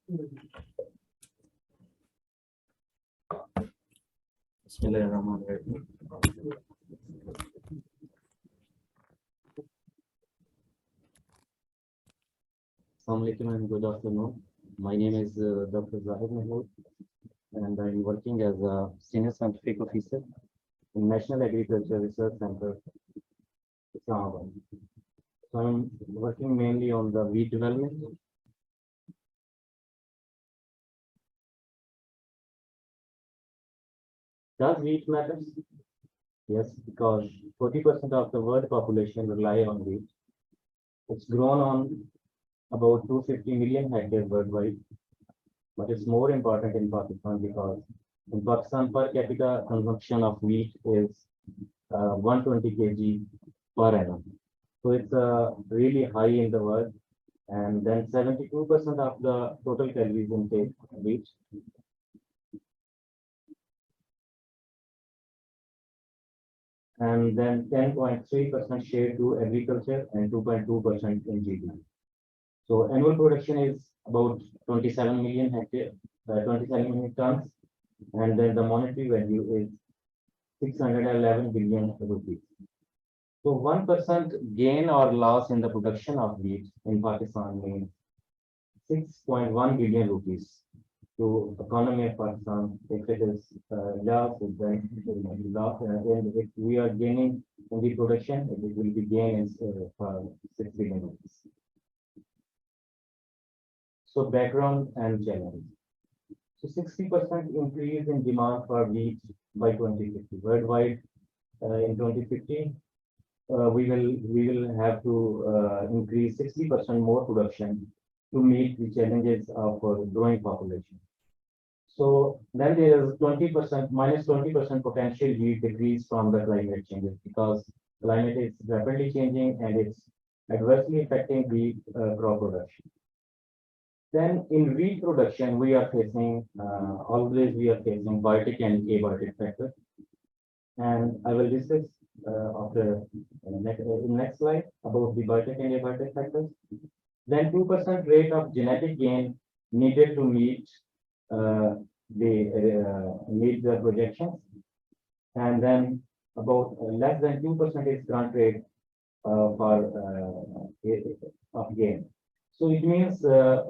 Bismillahirrahmanirrahim. Assalamu alaikum and good afternoon. My name is Dr. Zahid Mehmood, and I'm working as a senior scientific officer in National Agriculture Research Center, Islamabad. So I'm working mainly on the wheat development. Does wheat matter? Yes, because 40% of the world population rely on wheat. It's grown on about 250 million hectares worldwide, but it's more important in Pakistan because in Pakistan per capita consumption of wheat is 120 kg per annum. So it's really high in the world, and then 72% of the total calories intake wheat. And then 10.3% share to agriculture and 2.2% in GDP. So annual production is about 27 million hectares, 27 million tons, and then the monetary value is 611 billion rupees. So 1% gain or loss in the production of wheat in Pakistan means 6.1 billion rupees to economy of Pakistan. If it is loss, then loss, and if we are gaining in the production, it will be gain for 6 billion rupees. So background and challenge. So 60% increase in demand for wheat by 2050 worldwide. In 2050, we will have to increase 60% more production to meet the challenges of growing population. So then there is 20% minus 20% potential yield decrease from the climate changes because climate is rapidly changing and it's adversely affecting the crop production. Then in wheat production, we are facing biotic and abiotic factors, and I will discuss after next slide about the biotic and abiotic factors. Then 2% rate of genetic gain needed to meet the projections, and then about less than 2% grant rate of gain. So it means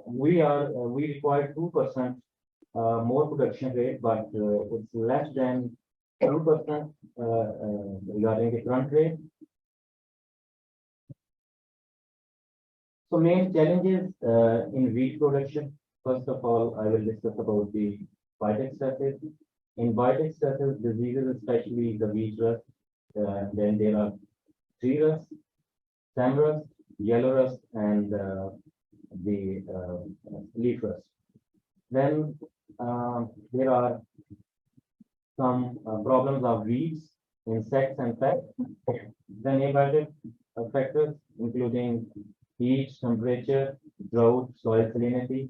we require 2% more production rate, but it's less than 2% regarding the grant rate. So main challenges in wheat production. First of all, I will discuss about the biotic stresses. In biotic stresses, diseases, especially the wheat rust, then there are tree rust, stem rust, yellow rust, and the leaf rust. Then there are some problems of weeds, insects, and pests. Then abiotic factors, including heat, temperature, drought, soil salinity.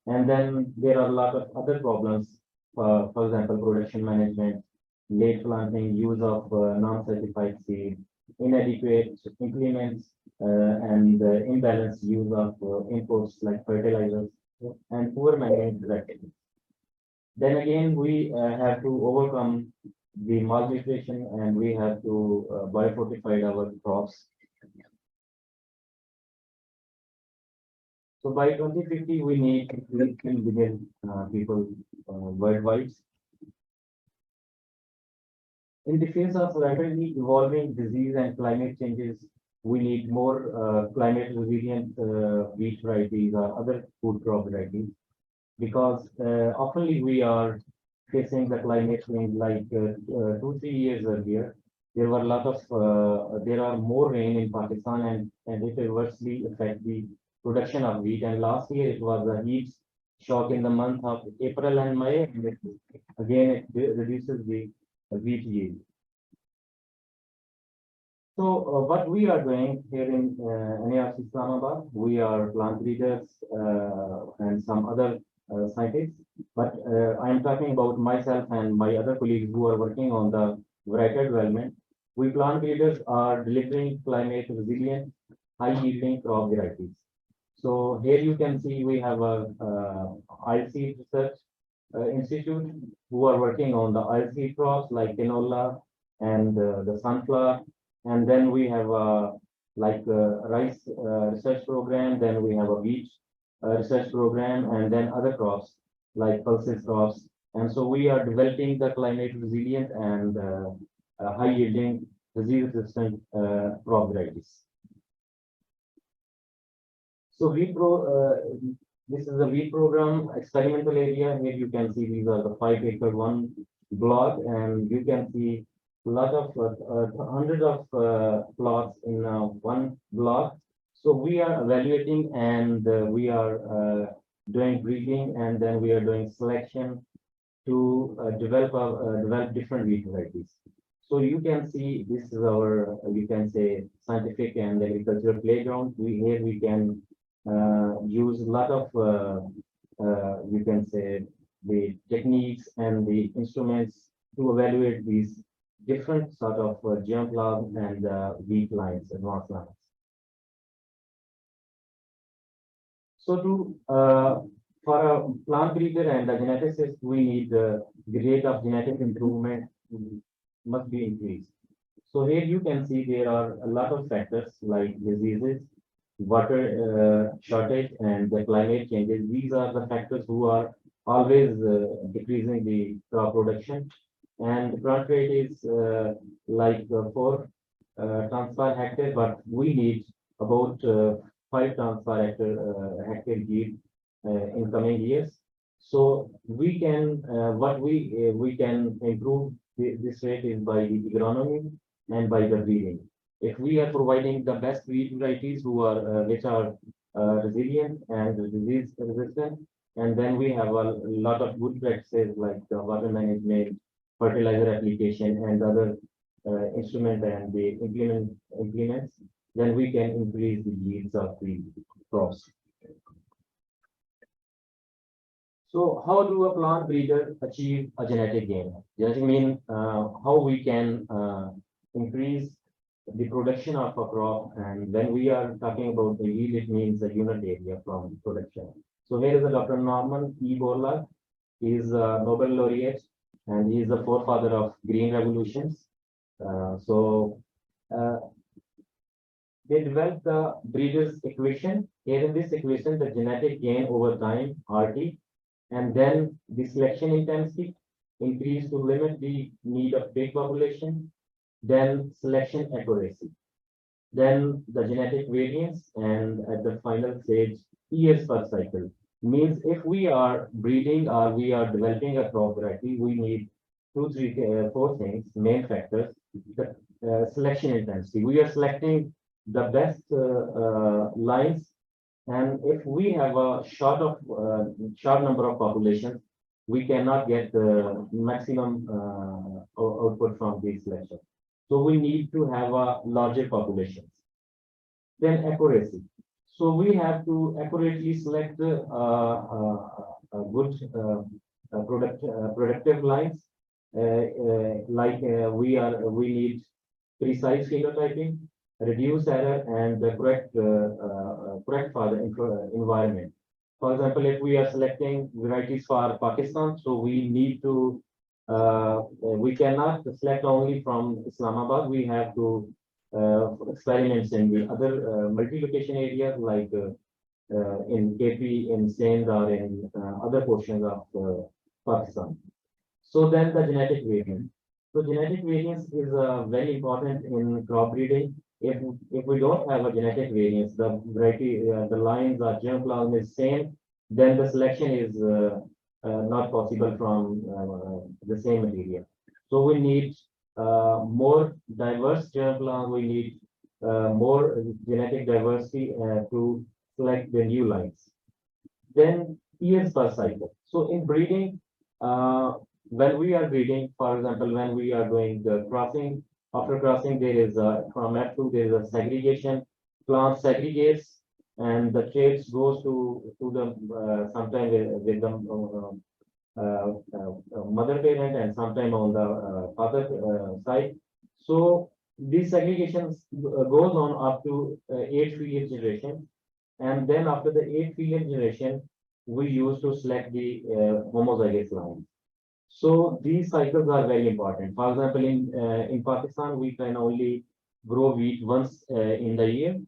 And then there are a lot of other problems, for example, production management, late planting, use of non-certified seed, inadequate implements, and imbalanced use of inputs like fertilizers, and poor management practices. Then again, we have to overcome the malnutrition, and we have to biofortify our crops. So by 2050, we need 3 billion people worldwide. In the face of rapidly evolving disease and climate changes, we need more climate resilient wheat varieties or other food crop varieties, because oftenly we are facing the climate change like 2-3 years earlier. There were a lot of there are more rain in Pakistan, and it adversely affect the production of wheat. And last year it was a heat shock in the month of April and May, and it reduces the wheat yield. So what we are doing here in NARC Islamabad, we are plant breeders and some other scientists, but I am talking about myself and my other colleagues who are working on the variety development. We plant breeders are delivering climate resilient, high yielding crop varieties. So here you can see we have a IC research institute who are working on the oilseed crops like canola and the sunflower. And then we have like rice research program. Then we have a wheat research program, and then other crops like pulses crops. And so we are developing the climate resilient and high yielding disease resistant crop varieties. So this is a wheat program experimental area. Here you can see these are the 5-acre one block, and you can see a lot of hundreds of plots in one block. So we are evaluating, and we are doing breeding, and then we are doing selection to develop different wheat varieties. So you can see this is our, you can say, scientific and agricultural playground. Here we can use a lot of, you can say, the techniques and the instruments to evaluate these different sort of germplasm and wheat lines, advanced lines. So to for a plant breeder and a geneticist, we need the rate of genetic improvement must be increased. So here you can see there are a lot of factors like diseases, water shortage, and the climate changes. These are the factors who are always decreasing the crop production. And the plant rate is like 4 tons per hectare, but we need about 5 tons per hectare yield in coming years. So we can what we can improve this rate is by the agronomy and by the breeding. If we are providing the best wheat varieties who are which are resilient and disease resistant, and then we have a lot of good practices like the water management, fertilizer application, and other instrument and the implements, then we can increase the yields of the crops. So how do a plant breeder achieve a genetic gain? Genetic mean how we can increase the production of a crop, and when we are talking about the yield, it means the unit area from production. So here is a Dr. Norman E. Borlaug. He is a Nobel laureate, and he is the forefather of green revolutions. They developed the breeder's equation. Here in this equation, the genetic gain over time, RT, and then the selection intensity increased to limit the need of big population, then selection accuracy, then the genetic variance, and at the final stage, years per cycle. Means if we are breeding or we are developing a crop variety, we need 2, 3, 4 things, main factors. The selection intensity. We are selecting the best lines, and if we have a short number of populations, we cannot get the maximum output from these selections. So we need to have a larger populations. Then accuracy. So we have to accurately select good productive lines. We need precise phenotyping, reduce error, and the correct for the environment. For example, if we are selecting varieties for Pakistan, so we need to we cannot select only from Islamabad. We have to experiments in the other multi-location areas like in KP, in Sindh, or in other portions of Pakistan. So then the genetic variance. So genetic variance is very important in crop breeding. If we don't have a genetic variance, the variety, the lines or germplasm is same, then the selection is not possible from the same material. So we need more diverse germplasm. We need more genetic diversity to select the new lines. Then years per cycle. So in breeding, when we are breeding, for example, when we are doing the crossing, after crossing, there is from F2, there is a segregation. Plant segregates, and the traits goes to the sometime with the mother parent, and sometime on the father side. So these segregations goes on up to 8 generation. And then after the 8th female generation, we use to select the homozygous line. So these cycles are very important. For example, in Pakistan, we can only grow wheat once in the year.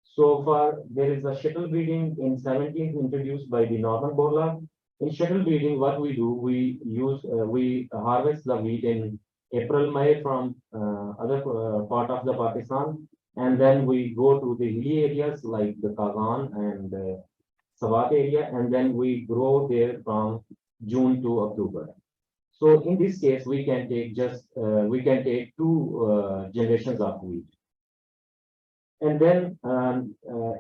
So far, there is a shuttle breeding in 17th introduced by the Northern Borla. In shuttle breeding, what we do, we harvest the wheat in April, May from other part of the Pakistan, and then we go to the hilly areas like the Kazan and Swat area, and then we grow there from June to October. So in this case, we can take two generations of wheat. And then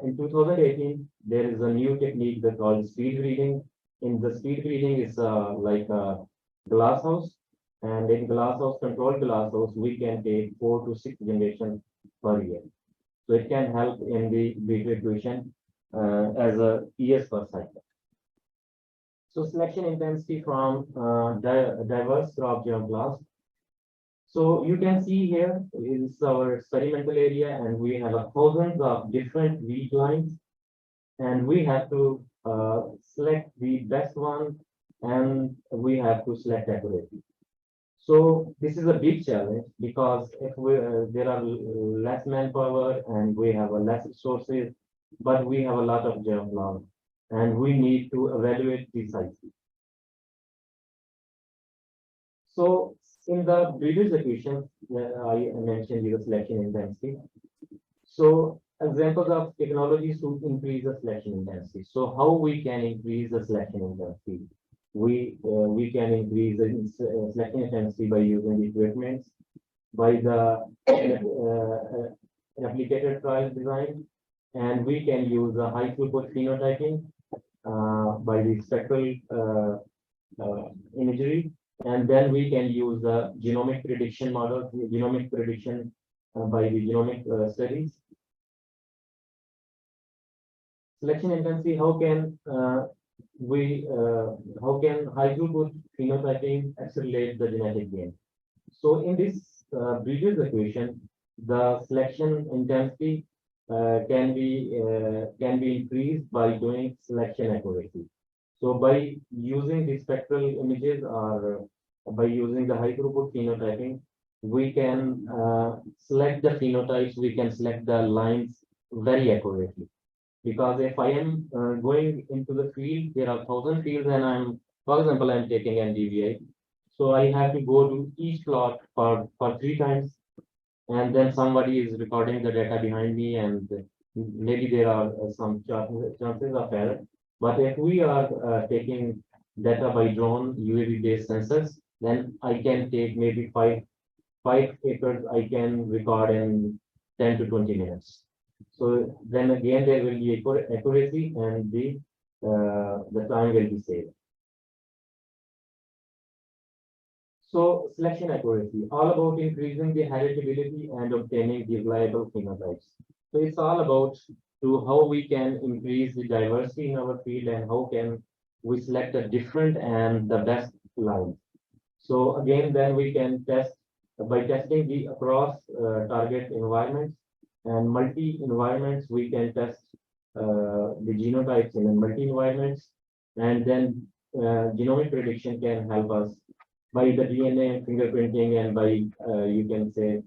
in 2018, there is a new technique that's called speed breeding. In the speed breeding, it's like a glass house, and in glass house, controlled glass house, we can take 4 to 6 generations per year. So it can help in the breed equation as a years per cycle. So selection intensity from diverse crop germ class. So you can see here is our experimental area, and we have thousands of different wheat lines, and we have to select the best one, and we have to select accurately. So this is a big challenge because if there are less manpower and we have a less resources, but we have a lot of germ plant, and we need to evaluate the sizes. So in the breeders equation, I mentioned the selection intensity. So examples of technologies to increase the selection intensity. So how we can increase the selection intensity? We can increase the selection intensity by using the equipment, by the replicated trial design, and we can use the high throughput phenotyping by the spectral imagery, and then we can use the genomic prediction model, genomic prediction by the genomic studies. Selection intensity, how can high throughput phenotyping accelerate the genetic gain? So in this breeders equation, the selection intensity can be increased by doing selection accuracy. So by using the spectral images or by using the high throughput phenotyping, we can select the phenotypes, we can select the lines very accurately. Because if I am going into the field, there are 1,000 fields, and for example, I'm taking NDVI. So I have to go to each plot for 3 times, and then somebody is recording the data behind me, and maybe there are some chances of error. But if we are taking data by drone UAV-based sensors, then I can take maybe 5 acres. I can record in 10 to 20 minutes. So then again, there will be accuracy, and the time will be saved. So selection accuracy, all about increasing the heritability and obtaining the reliable phenotypes. So it's all about how we can increase the diversity in our field, and how can we select a different and the best lines. So again, then we can test by testing the across target environments and multi environments. We can test the genotypes in multi environments, and then genomic prediction can help us by the DNA fingerprinting, and by you can say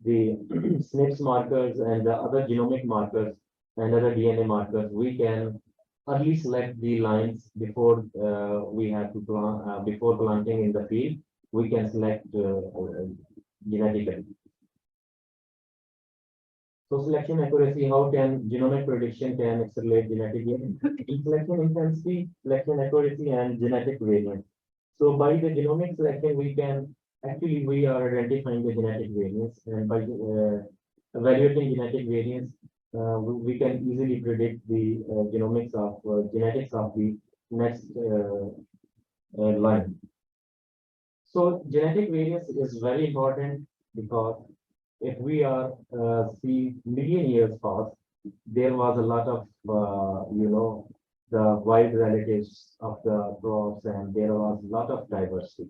the SNPs markers and the other genomic markers and other DNA markers. We can early select the lines before we have to plant before planting in the field. We can select genetically. So selection accuracy, how can genomic prediction can accelerate genetic gain? Selection intensity, selection accuracy, and genetic variance. So by the genomic selection, we are identifying the genetic variants, and by evaluating genetic variants, we can easily predict the genetics of the next line. So genetic variance is very important, because if we are see million years past, there was a lot of the wild relatives of the crops, and there was a lot of diversity.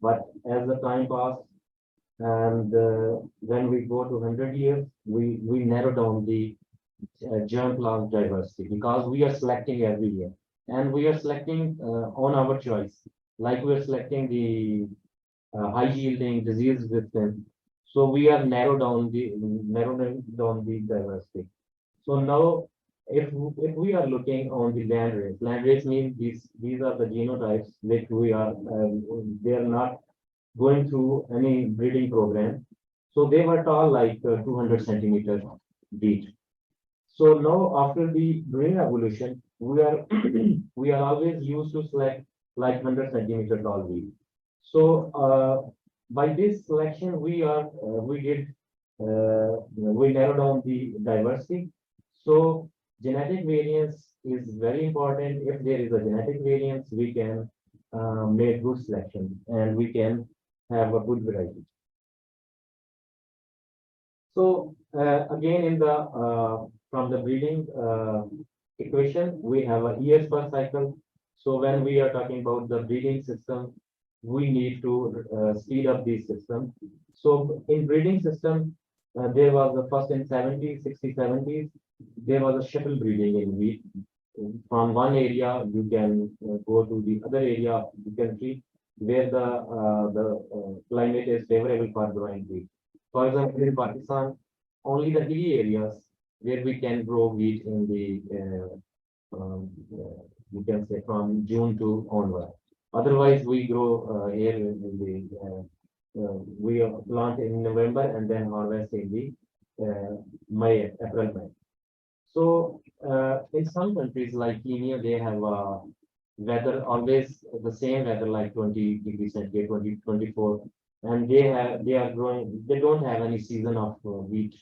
But as the time passed, and when we go to 100 years, we narrow down the germ plant diversity, because we are selecting every year, and we are selecting on our choice. Like we are selecting the high yielding, disease resistant. So we are narrowing down the diversity. So now, if we are looking on the land race means these are the genotypes which we are they are not going through any breeding program. So they were tall like 200 centimeters deep. So now after the green evolution, we are we are always used to select like 100 centimeter tall wheat. So by this selection, we narrow down the diversity. So genetic variance is very important. If there is a genetic variance, we can make good selection and we can have a good variety. So again, in the from the breeding equation, we have a years per cycle. So when we are talking about the breeding system, we need to speed up the system. So in breeding system, there was the first in 70s, 60s, 70s, there was a shuttle breeding in wheat. From one area, you can go to the other area of the country where the climate is favorable for growing wheat. For example, in Pakistan, only the hilly areas where we can grow wheat in the you can say from June to onward. Otherwise, we grow here in the we plant in November and then harvest in the May, April, May. So in some countries like Kenya, they have weather always the same weather like 20 degrees centigrade, 24, and they are growing. They don't have any season of wheat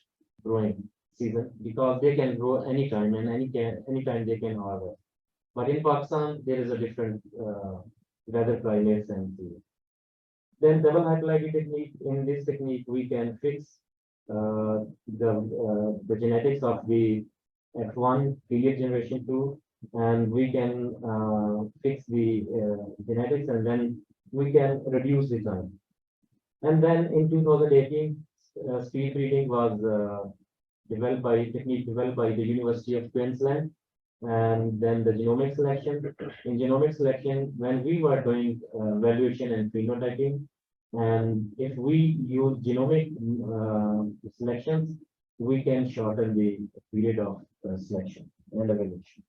growing season because they can grow anytime and anytime they can harvest. But in Pakistan, there is a different weather climates and season. Then double hydrolytic technique. In this technique, we can fix the genetics of the F1 period generation 2, and we can fix the genetics, and then we can reduce the time. And then in 2018, speed breeding was developed by the University of Queensland, and then the genomic selection. In genomic selection, when we were doing valuation and phenotyping, and if we use genomic selections, we can shorten the period of selection and evaluation.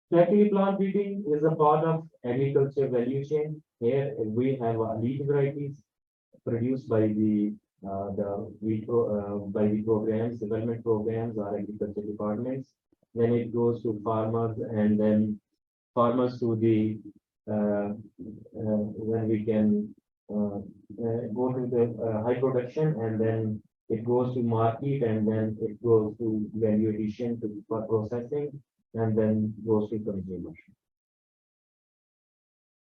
Factory plant breeding is a part of agriculture value chain. Here we have elite varieties produced by by the programs, development programs or agriculture departments. Then it goes to farmers, and then farmers to the when we can go to the high production, and then it goes to market, and then it goes to value addition for processing, and then goes to consumer.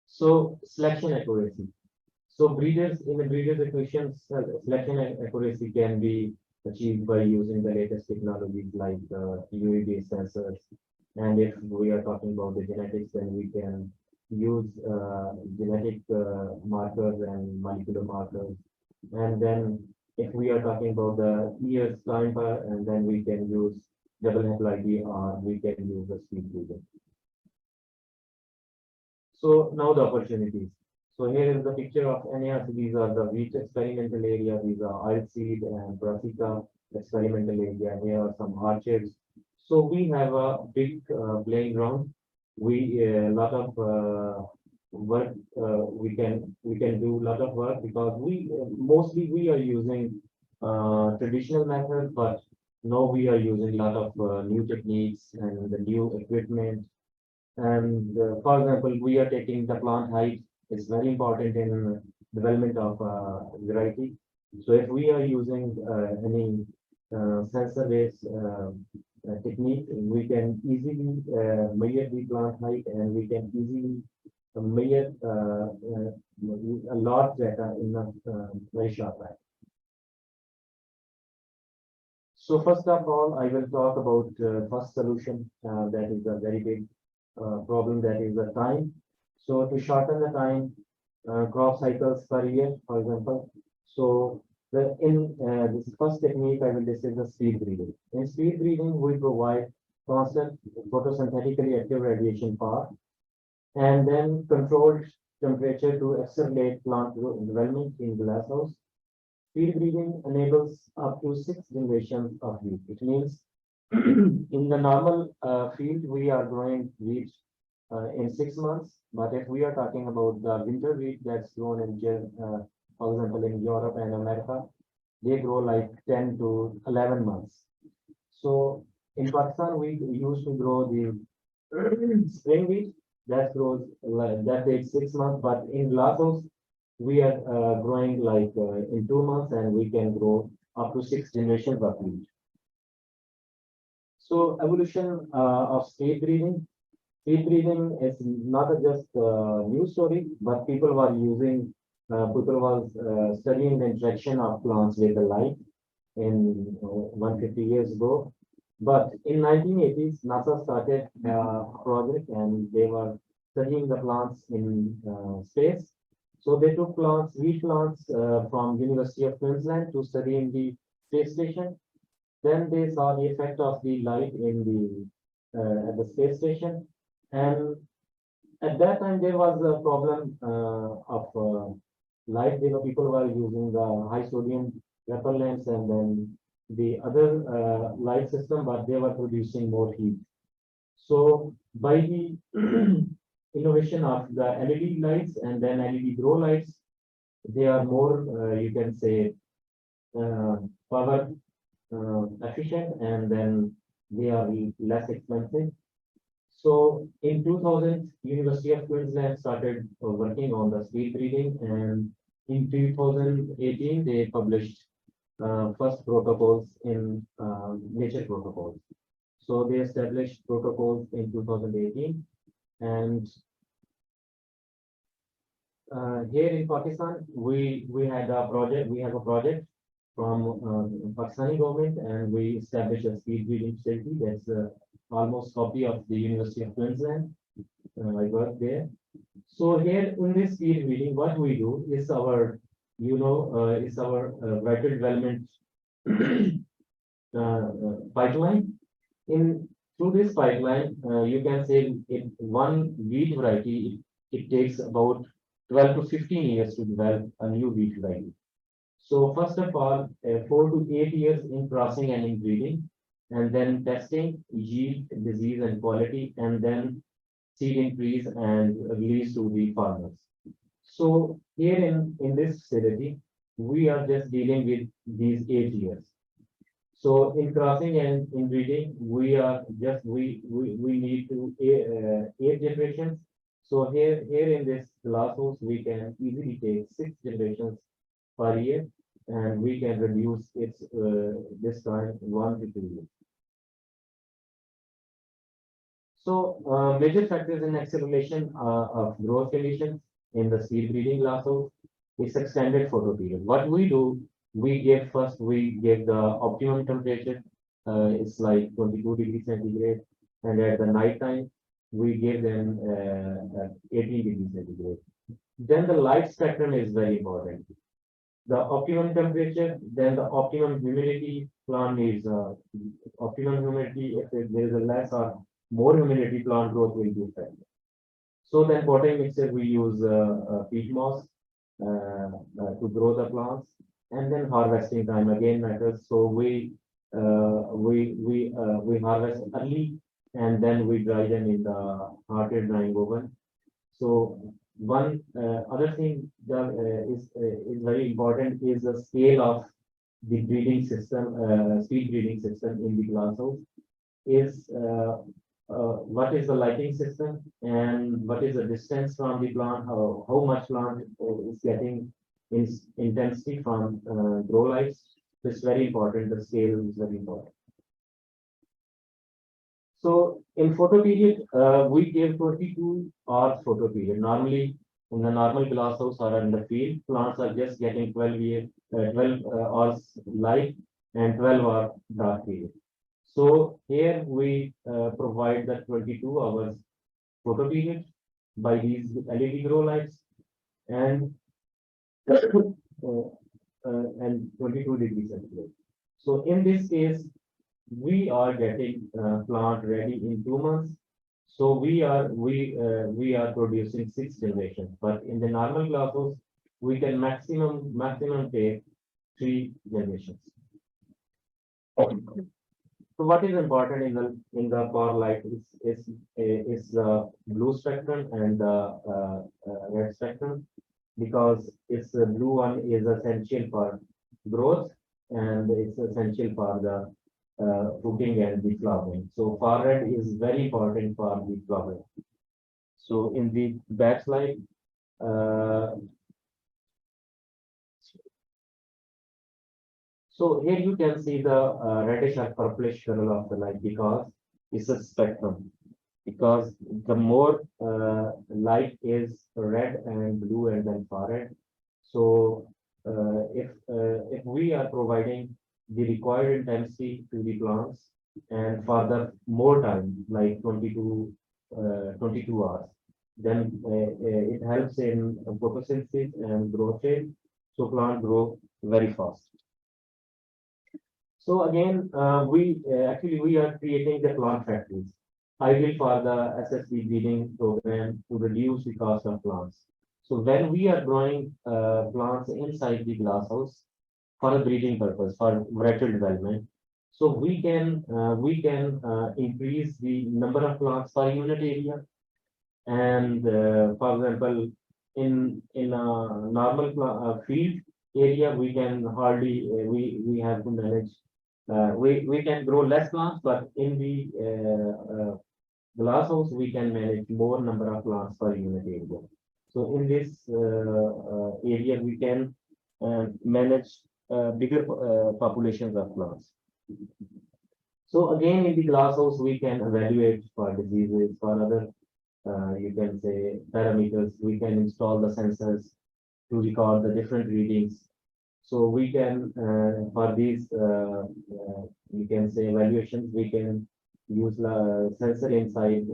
So selection accuracy. So breeders in the breeders equation, selection accuracy can be achieved by using the latest technologies like UV-based sensors. And if we are talking about the genetics, then we can use genetic markers and molecular markers. And then if we are talking about the years time, and then we can use double haploidy, or we can use the speed breeding. So now the opportunities. So here is the picture of NARC. These are the wheat experimental area. These are oilseed and brassica experimental area. Here are some orchards. So we have a big playing ground. We a lot of work. We can do a lot of work because we mostly we are using traditional methods, but now we are using a lot of new techniques and the new equipment. And for example, we are taking the plant height. It's very important in development of variety. So if we are using any sensor-based technique, we can easily measure the plant height, and we can easily measure a large data in a very short time. So first of all, I will talk about first solution that is a very big problem, that is the time. So to shorten the time, crop cycles per year, for example. So This first technique I will discuss the speed breeding. In speed breeding, we provide constant photosynthetically active radiation path and then controlled temperature to accelerate plant development in glasshouse. Speed breeding enables up to 6 generations of wheat. It means in the normal field, we are growing wheat in 6 months, but if we are talking about the winter wheat that's grown in, for example, in Europe and America, they grow like 10 to 11 months. So in Pakistan, we used to grow the spring wheat that grows that takes 6 months, but in glasshouse, we are growing like in 2 months and we can grow up to 6 generations of wheat. So evolution of speed breeding. Speed breeding is not just a new story, but people was studying the interaction of plants with the light in 150 years ago. But in 1980s, NASA started a project and they were studying the plants in space. So they took wheat plants from University of Queensland to study in the space station. Then they saw the effect of the light in the at the space station, and at that time there was a problem of light. People were using the high sodium repel lamps and then the other light system, but they were producing more heat. So by the innovation of the LED lights and then LED grow lights, they are more, you can say, power efficient and then they are less expensive. So in 2000, University of Queensland started working on the speed breeding, and in 2018 they published first protocols in nature protocols. So they established protocols in 2018, and here in Pakistan we had a project. We have a project from Pakistani government, and we established a speed breeding facility that's almost copy of the University of Queensland. I work there. So here in this speed breeding, what we do is our, is our vital development pipeline. In through this pipeline, you can say in one wheat variety, it takes about 12 to 15 years to develop a new wheat variety. So first of all, 4 to 8 years in crossing and in breeding, and then testing, yield, disease, and quality, and then seed increase and release to the farmers. So here in this facility, we are just dealing with these 8 years. So in crossing and in breeding, we need to 8 generations. So here in this glasshouse, we can easily take 6 generations per year, and we can reduce its this time 1 to 2 years. So major factors in acceleration of growth conditions in the seed breeding glasshouse is extended photo period. What we do, we give the optimum temperature. It's like 22 degrees centigrade, and at the night time we give them 18 degrees centigrade. Then the light spectrum is very important. The optimum temperature, then the optimum humidity. Plant needs optimum humidity. If there is a less or more humidity, plant growth will be affected. So then potting mixture, we use peat moss to grow the plants, and then harvesting time again matters. So we harvest early, and then we dry them in the heated drying oven. So one other thing that is very important is the scale of the breeding system, seed breeding system in the glasshouse. Is what is the lighting system and what is the distance from the plant? How much plant is getting in intensity from grow lights? It's very important. The scale is very important. So in photo period, we give 22 hours photo period. Normally, in the normal glasshouse or in the field, plants are just getting 12 hours light and 12 hour dark period. So here we provide the 22 hours photo period by these LED grow lights, and and 22 degrees centigrade. So in this case, we are getting plant ready in 2 months. So we are producing 6 generations, but in the normal glasshouse, we can maximum take 3 generations. So what is important in the power light is the blue spectrum and the red spectrum, because it's the blue one is essential for growth and it's essential for the fruiting and the flowering. So far red is very important for the flowering. So in the back slide, so here you can see the reddish or purplish color of the light, because it's a spectrum. Because the more light is red and blue and then far red. So if we are providing the required intensity to the plants and for the more time, like 22 hours, then it helps in photosynthesis and growth rate. So plant grow very fast. So again, actually we are creating the plant factories, ideal for the SSB breeding program to reduce the cost of plants. So when we are growing plants inside the glasshouse for a breeding purpose, for varietal development, so we can increase the number of plants per unit area. And for example, in a normal field area, we can hardly we have to manage. We can grow less plants, but in the glasshouse we can manage more number of plants per unit area. So in this area we can manage bigger populations of plants. So again, in the glasshouse we can evaluate for diseases, for other you can say parameters. We can install the sensors to record the different readings. So we can, for these, you can say evaluations, we can use sensor inside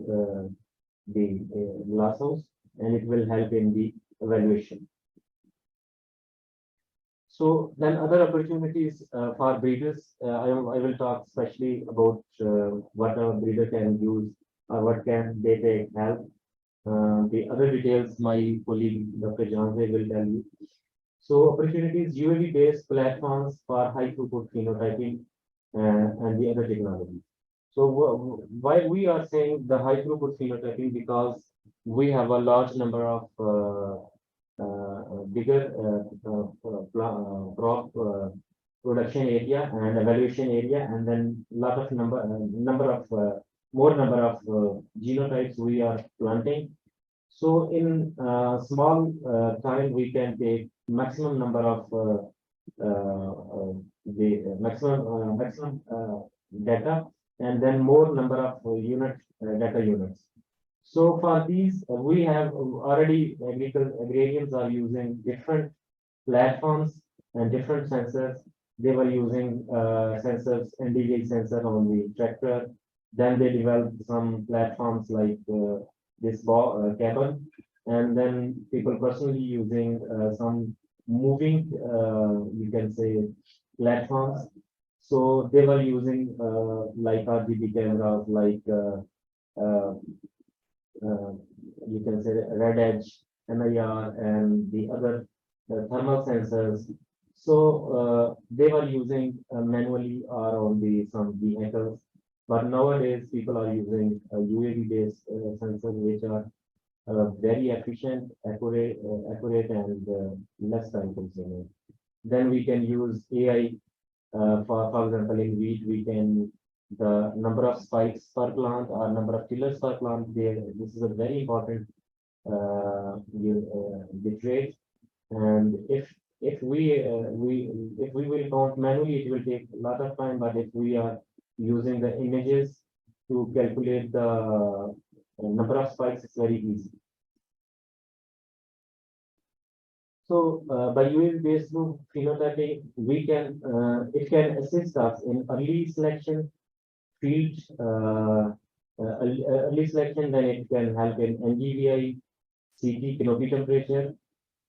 the glasshouse, and it will help in the evaluation. So then other opportunities for breeders, I will talk especially about what a breeder can use or what can they take help. The other details my colleague Dr. Janze will tell you. So opportunities, UAV-based platforms for high throughput phenotyping and the other technologies. So why we are saying the high throughput phenotyping, because we have a large number of bigger crop production area and evaluation area, and then lot of more number of genotypes we are planting. So in small time we can take maximum number of the maximum data, and then more number of data units. So for these, we have already agrarians are using different platforms and different sensors. They were using sensors, NDVI sensor on the tractor. Then they developed some platforms like this cabin, and then people personally using some moving, you can say, platforms. So they were using like RGB cameras, like you can say red edge, NIR, and the other thermal sensors. So they were using manually or on some vehicles, but nowadays people are using UAV-based sensors, which are very efficient, accurate, and less time consuming. Then we can use AI. For example, in wheat, we can the number of spikes per plant or number of tillers per plant. This is a very important bit rate. And if we will count manually, it will take a lot of time. But if we are using the images to calculate the number of spikes, it's very easy. So by UAV-based phenotyping, we can it can assist us in early selection, field early selection. Then it can help in NDVI, CT, canopy temperature,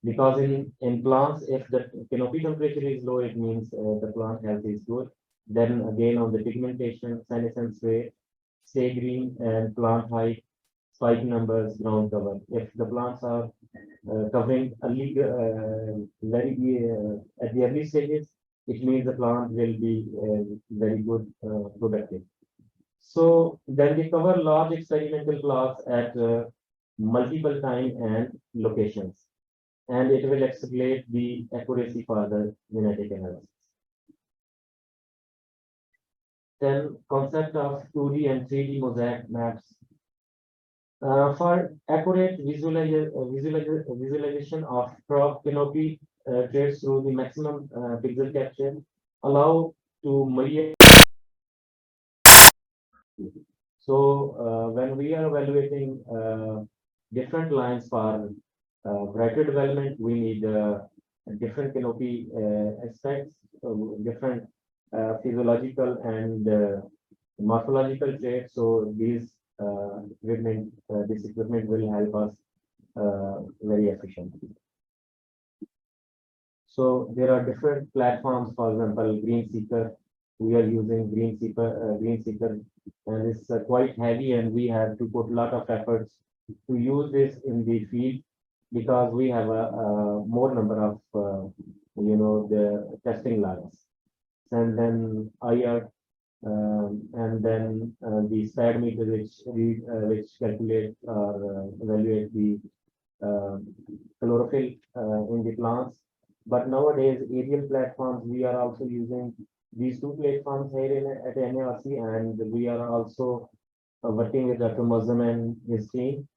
Because in plants, if the canopy temperature is low, it means the plant health is good. Then again on the pigmentation, senescence rate, stay green, and plant height, spike numbers, ground cover. If the plants are covering early, very at the early stages, it means the plant will be very good, productive. So then we cover large experimental plots at multiple time and locations, and it will escalate the accuracy for the genetic analysis. Then concept of 2D and 3D mosaic maps. For accurate visualization of crop canopy traits through the maximum pixel capture, allow to million. So when we are evaluating different lines for variety development, we need different canopy aspects, different physiological and morphological traits. So these this equipment will help us very efficiently. So there are different platforms. For example, Green Seeker. We are using Green Seeker, and it's quite heavy, and we have to put a lot of efforts to use this in the field because we have a more number of the testing lines, and then IR, and then the SPAD meter, which calculate or evaluate the chlorophyll in the plants. But nowadays, aerial platforms, we are also using these two platforms here at NARC, and we are also working with Dr. Muslim and his team.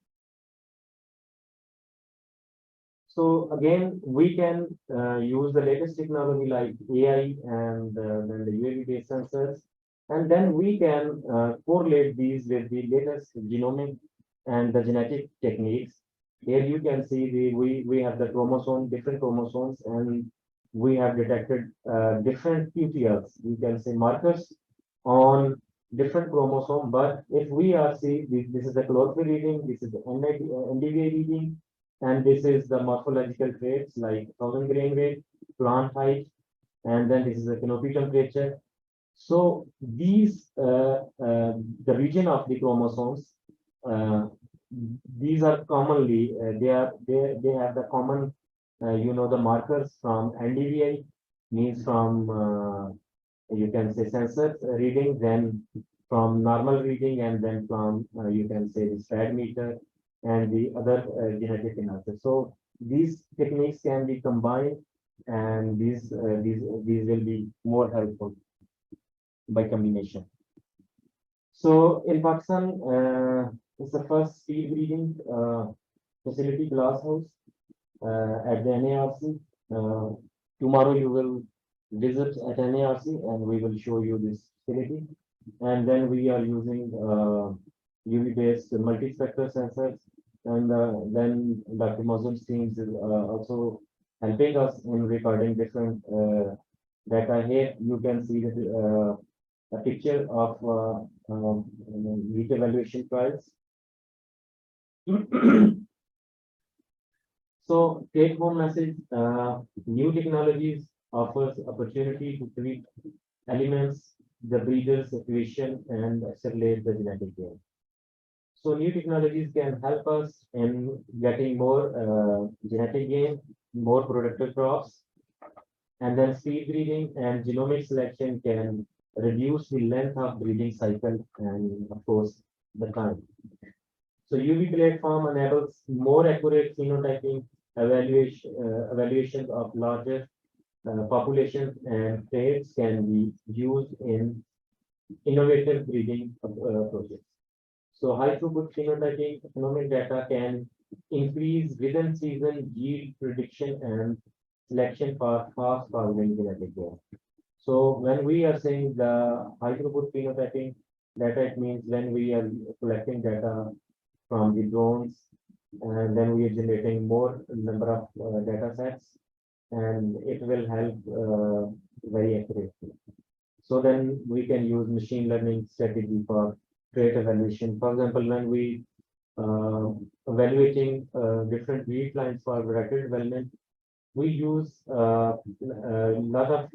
So again, we can use the latest technology like AI and then the UAV-based sensors, and then we can correlate these with the latest genomic and the genetic techniques. Here you can see we have the different chromosomes, and we have detected different QTLs. You can say markers on different chromosome. But if we are this is the chlorophyll reading, this is the NDVI reading, and this is the morphological traits like 1000 grain weight, plant height, and then this is the canopy temperature. So these the region of the chromosomes, these are commonly they have the common the markers from NDVI, means from you can say sensor reading, then from normal reading, and then from you can say the SPAD meter and the other genetic analysis. So these techniques can be combined, and these will be more helpful by combination. So in Pakistan, it's the first seed breeding facility glasshouse at the NARC. Tomorrow you will visit at NARC, and we will show you this facility. And then we are using UV-based multispectral sensors, and then Dr. Muslim's teams is also helping us in recording different data. Here you can see that a picture of wheat evaluation trials. So take home message, new technologies offers opportunity to treat elements, the breeder's situation, and accelerate the genetic gain. So new technologies can help us in getting more genetic gain, more productive crops, and then seed breeding and genomic selection can reduce the length of breeding cycle and of course the time. So UV platform enables more accurate phenotyping evaluation of larger populations, and traits can be used in innovative breeding projects. So high throughput phenotyping economic data can increase within season yield prediction and selection for fast farming genetic growth. So when we are saying the high throughput phenotyping data, it means when we are collecting data from the drones, and then we are generating more number of data sets, and it will help very accurately. So then we can use machine learning strategy for trait evaluation. For example, when we evaluating different wheat lines for variety development, we use a lot of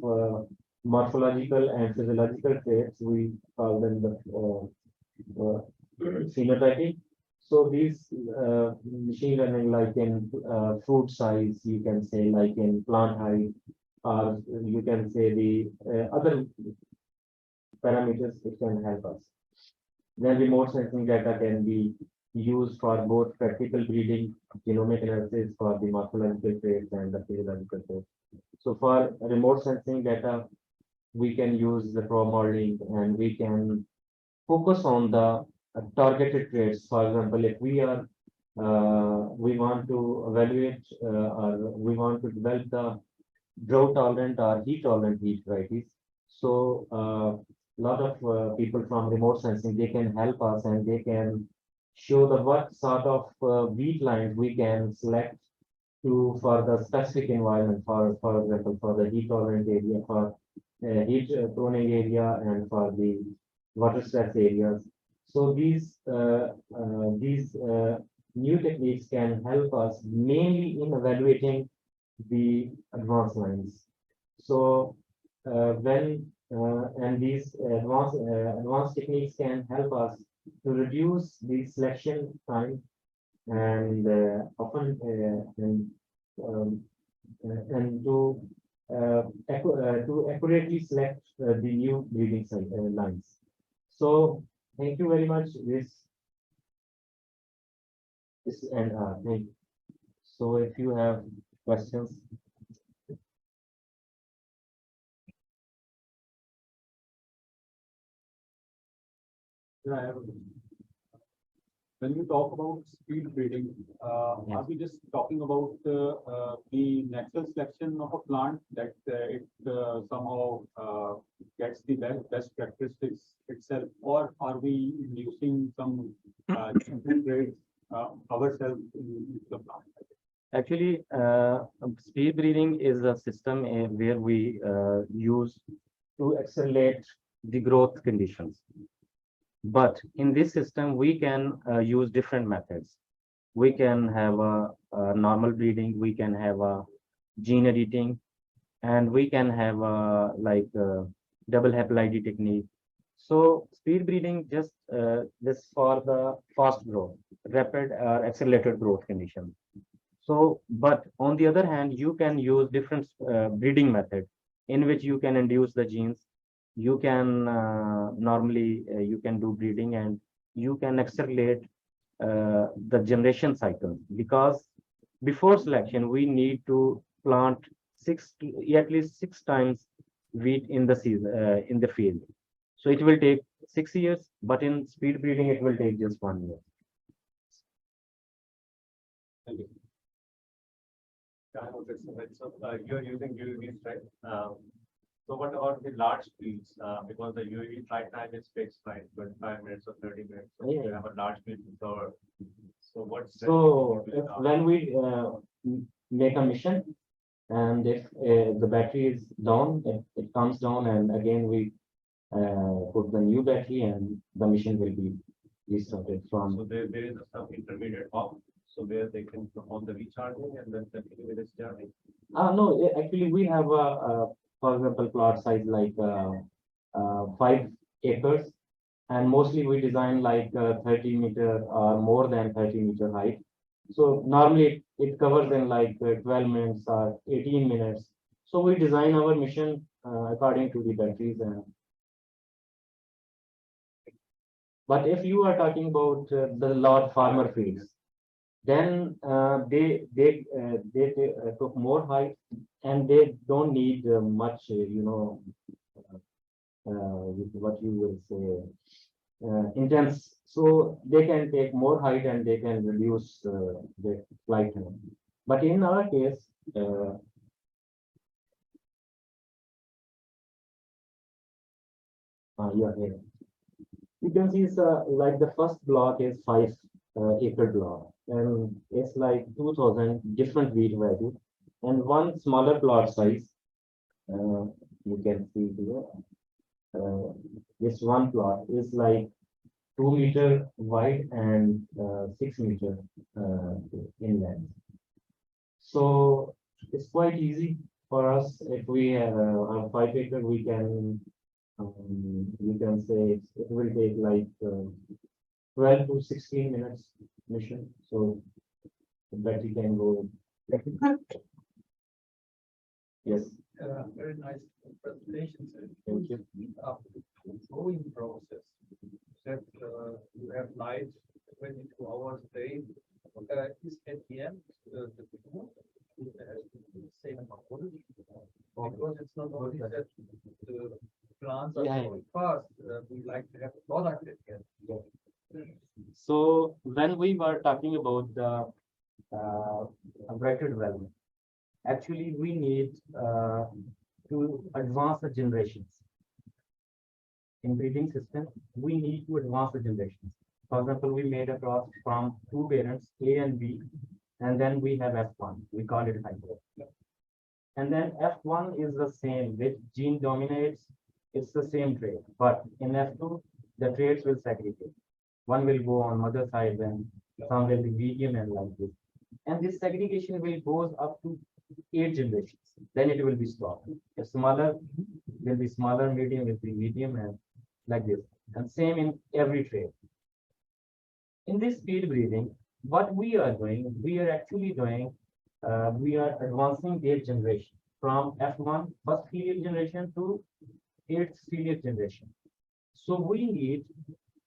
morphological and physiological traits. We call them the phenotypic. So these machine learning, like in fruit size, you can say, like in plant height, or you can say the other parameters, it can help us. Then remote sensing data can be used for both practical breeding, genomic analysis for the morphological traits and the physiological traits. So for remote sensing data, we can use the pro modeling, and we can focus on the targeted traits. For example, if we want to evaluate or we want to develop the drought tolerant or heat tolerant wheat varieties. So a lot of people from remote sensing, they can help us, and they can show the what sort of wheat lines we can select to for the specific environment, for example, for the heat tolerant area, for heat proning area, and for the water stress areas. So these new techniques can help us mainly in evaluating the advanced lines. So when and these advanced techniques can help us to reduce the selection time, and often and to accurately select the new breeding lines. So thank you very much. This and thank you. So if you have questions. When we talk about speed breeding, are we just talking about the natural selection of a plant that it somehow gets the best characteristics itself, or are we inducing some different traits ourselves in the plant? Actually, speed breeding is a system where we use to accelerate the growth conditions. But in this system, we can use different methods. We can have a normal breeding, we can have a gene editing, and we can have a double haploidy technique. So speed breeding just this for the fast growth, rapid or accelerated growth conditions. So, but on the other hand, you can use different breeding method in which you can induce the genes. You can normally you can do breeding, and you can accelerate the generation cycle, because before selection we need to plant at least 6 times wheat in the season in the field. So it will take 6 years, but in speed breeding it will take just 1 year. Thank you. So you're using UAVs, right? So what about the large fields? Because the UAV flight time is fixed, right? 25 minutes or 30 minutes. So you have a large field. So what's when we make a mission, and if the battery is down, it comes down, and again we put the new battery, and the mission will be restarted from. So there is some intermediate off, so where they can perform the recharging and then continue with this journey. No, actually we have for example, plot size like 5 acres, and mostly we design like 30 meter or more than 30 meter height. So normally it covers in like 12 minutes or 18 minutes. So we design our mission according to the batteries. But if you are talking about the large farmer fields, then they took more height, and they don't need much, what you will say, intense. So they can take more height, and they can reduce the flight time. But in our case, here you can see like the first block is 5 acre block, and it's like 2,000 different wheat varieties, and one smaller plot size. You can see here. This one plot is like 2 meter wide and 6 meter in length. So it's quite easy for us. If we have a 5 acre, we can say it will take like 12 to 16 minutes mission. So that we can go. Yes, Very nice presentation, sir. thank you. Growing process. That you have light 22 hours a day. Is at the end the food has the same quality? Because it's not only that the plants are Yeah. growing fast, we like to have a product at the end. So when we were talking about the vector development, actually we need to advance the generations. In breeding system, we need to advance the generations. For example, we made a cross from two parents, A and B, and then we have F1. We call it hybrid. And then F1 is the same, which gene dominates, it's the same trait. But in F2, the traits will segregate. One will go on mother side, then some will be medium and like this. And this segregation will goes up to 8 generations. Then it will be stopped. If smaller will be smaller, medium will be medium, and like this. And same in every trait. In this speed breeding, what we are doing, we are actually doing, we are advancing their generation from F1 first serial generation to 8th serial generation. So we need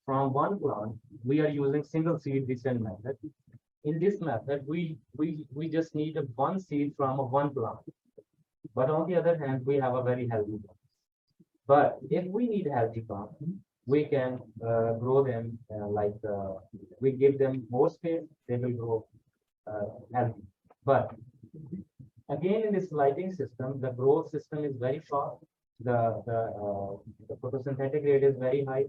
from one plant, we are using single seed descent method. In this method, we just need one seed from one plant. But on the other hand, we have a very healthy plant. But if we need healthy plant, we can grow them we give them more space, they will grow healthy. But again, in this lighting system, the growth system is very fast. The photosynthetic rate is very high.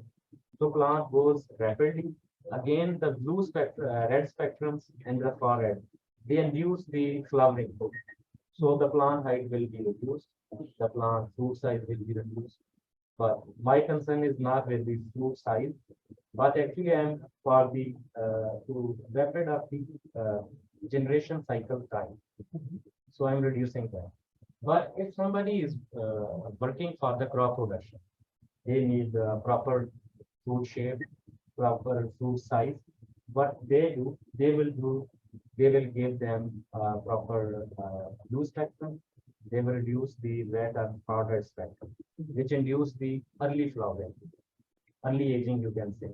So plant grows rapidly. Again, the blue spectrum, red spectrums and the far red, they induce the flowering. So the plant height will be reduced. The plant fruit size will be reduced. But my concern is not with the fruit size, but actually I am for the to rapid up the generation cycle time. So I'm reducing that. But if somebody is working for the crop production, they need proper fruit shape, proper fruit size. What they do, they will give them proper blue spectrum. They will reduce the red and powdered spectrum, which induce the early flowering, early aging, you can say.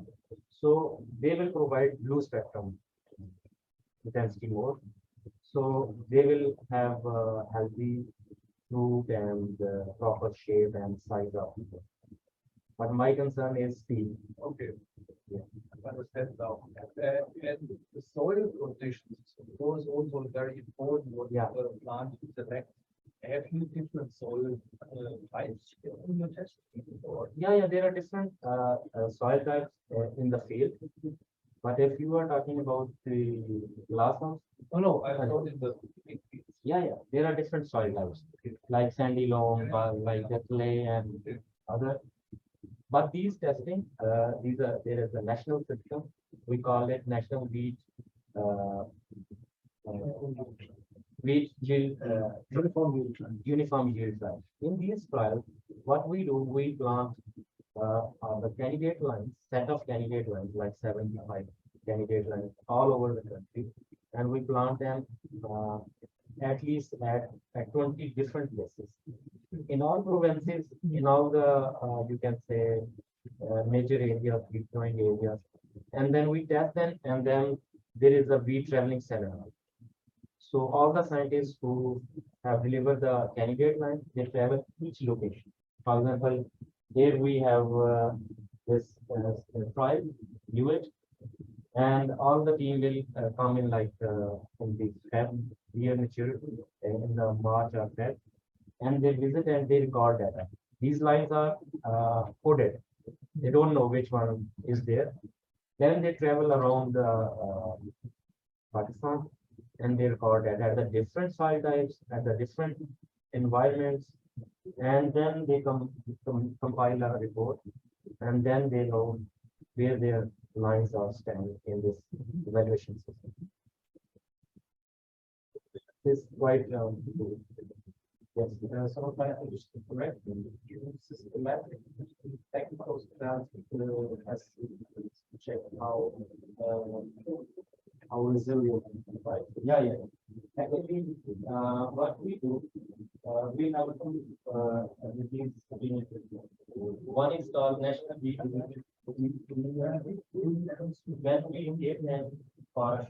So they will provide blue spectrum intensity more. So they will have healthy fruit and proper shape and size of it. But my concern is speed. Okay. Yeah. I understand now. And the soil conditions, those also very important what Yeah. the plant select. Have you different soil types in your test? Or Yeah, there are different soil types in the field. But if you are talking about the glasshouse, oh no, I thought in the yeah, there are different soil types like sandy loam, like the clay and other. But these testing, there is a national system. We call it National uh, Wheat Yield Uniform Yield Trial. In these trials, what we do, we plant the candidate lines, set of candidate lines, like 75 candidate lines all over the country, and we plant them at least at 20 different places. In all provinces, in all the, you can say, major areas, wheat growing areas, and then we test them, and then there is a wheat traveling seminar. So all the scientists who have delivered the candidate line, they travel each location. For example, here we have this tribe, UH, and all the team will come in like in the Feb year maturity in the March or Feb, and they visit and they record data. These lines are coded. They don't know which one is there. Then they travel around Pakistan and they record data at the different soil types, at the different environments, and then they compile a report, and then they know where their lines are standing in this evaluation system. This quite yes, So if I understand correctly, you systematic technical stance has to check how resilient, right? yeah, yeah. Actually, what we do, we have two regimes. One is called national beat. When we give them for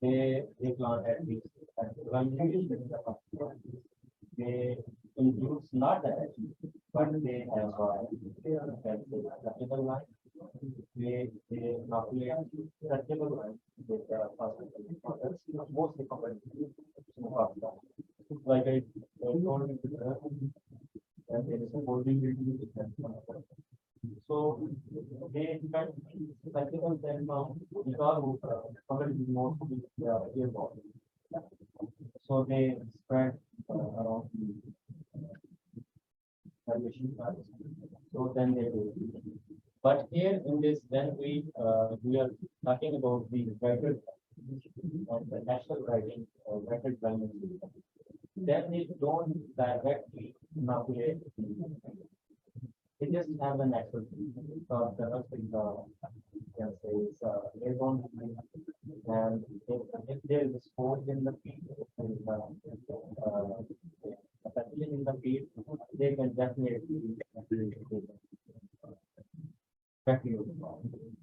they plant at least they includes not that, but they have acceptable line. They calculate acceptable line with mostly common. Like I told you, and there is a holding. So they expect acceptable then because common is mostly earball. So they spread around the machine parts. So then they do. But here in this, when we are talking about the record and the national writing or record value, then they don't directly manipulate. They just have a natural because the other thing can say is they don't and if there is a sport in the field and especially in the field, they can definitely back you.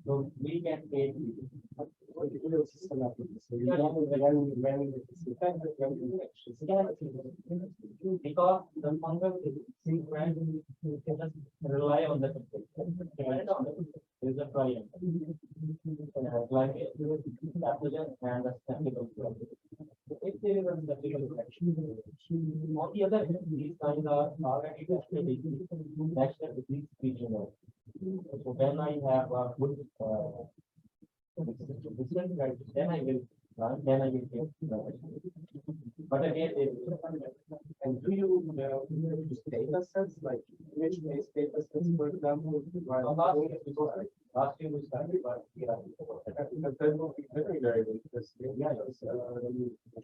So we can take because the fungal sequence just rely on the is a triumph. Like pathogen and the skeptical. If there is a skeptical infection, on the other hand, these kinds are already tested in national disease regional. So when I have a good then I will take. But again, And do you use data sets like image-based data sets, for example? last year we started, but yeah. Because that will be very because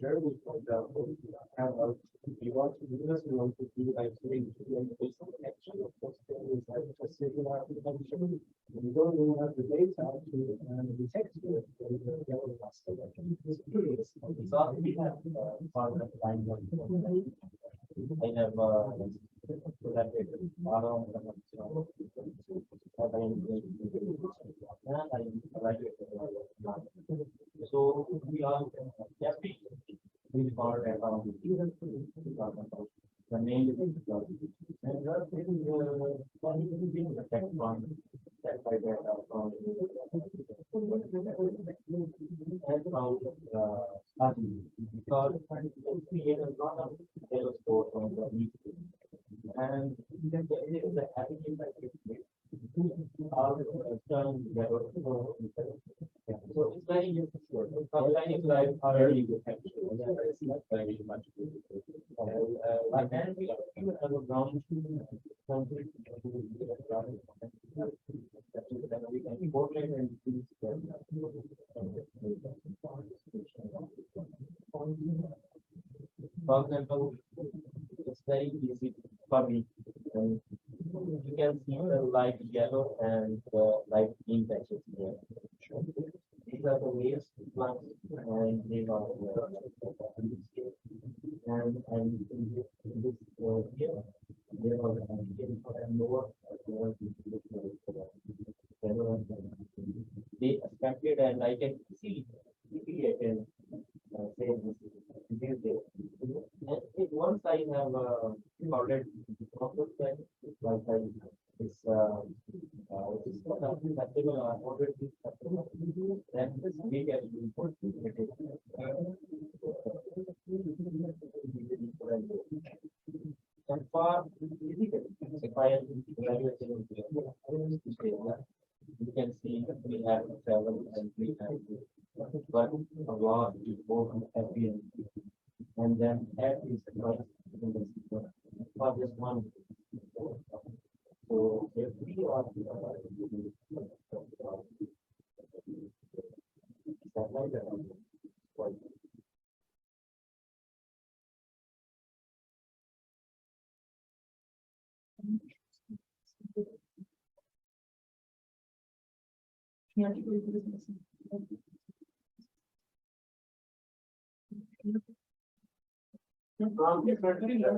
Germany, for example, have you want to do this, you want to do like based on action, of course, there is like a single application. You don't even have the data to detect it. So we have part of the time. I have collaborated around so we are happy with our account. The name is and the text one that by that account because we have a lot of yellow sport on the and there is a attitude that so it's very useful. Sometimes like already good it's not very much. But then we have a ground we can incorporate and for example, it's very easy for me. And you can see the light yellow and the light green patches here. These are the waves plants and they are and in this here there was a lower they expected and I can see I can say this day. And once I have ordered like it's something that they will order this then this we can and for if I am evaluating you can see we have travel and we have work a lot before happy and then add is for just one. So So if we are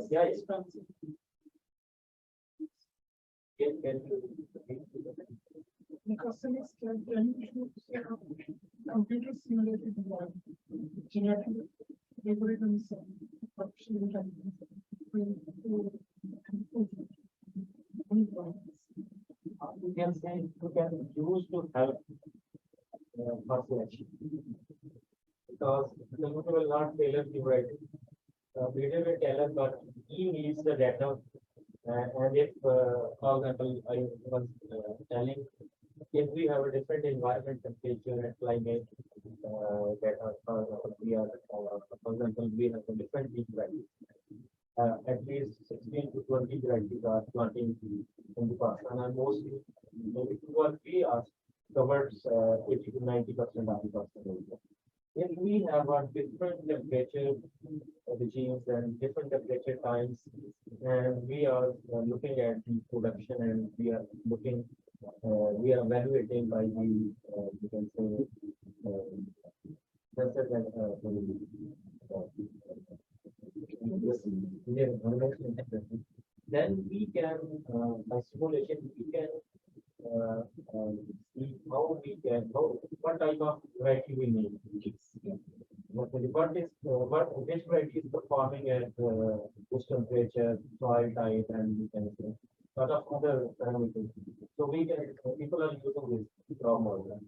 yeah, expensive. The customers can computer simulated genetic algorithms, artificial intelligence. You can say you can use to help persuasion. Because the computer will not tailor the writing. Computer will tell us, but he needs the data. And if, for example, I was telling, if we have a different environment, temperature, and climate, that are, for example, for example, we have a different heat value. At least 16 to 20 varieties are planting in the Pakistan, and mostly maybe 2 or 3 are covers 80 to 90% of the Pakistan area. If we have a different temperature regimes and different temperature times, and we are looking at the production, and we are looking, we are evaluating by the, you can say, sensors and then we can, by simulation, we can see how we can, what type of variety we need. What is, which variety is performing at this temperature, soil type, and we can say lot of other parameters. So we can, people are using this raw model.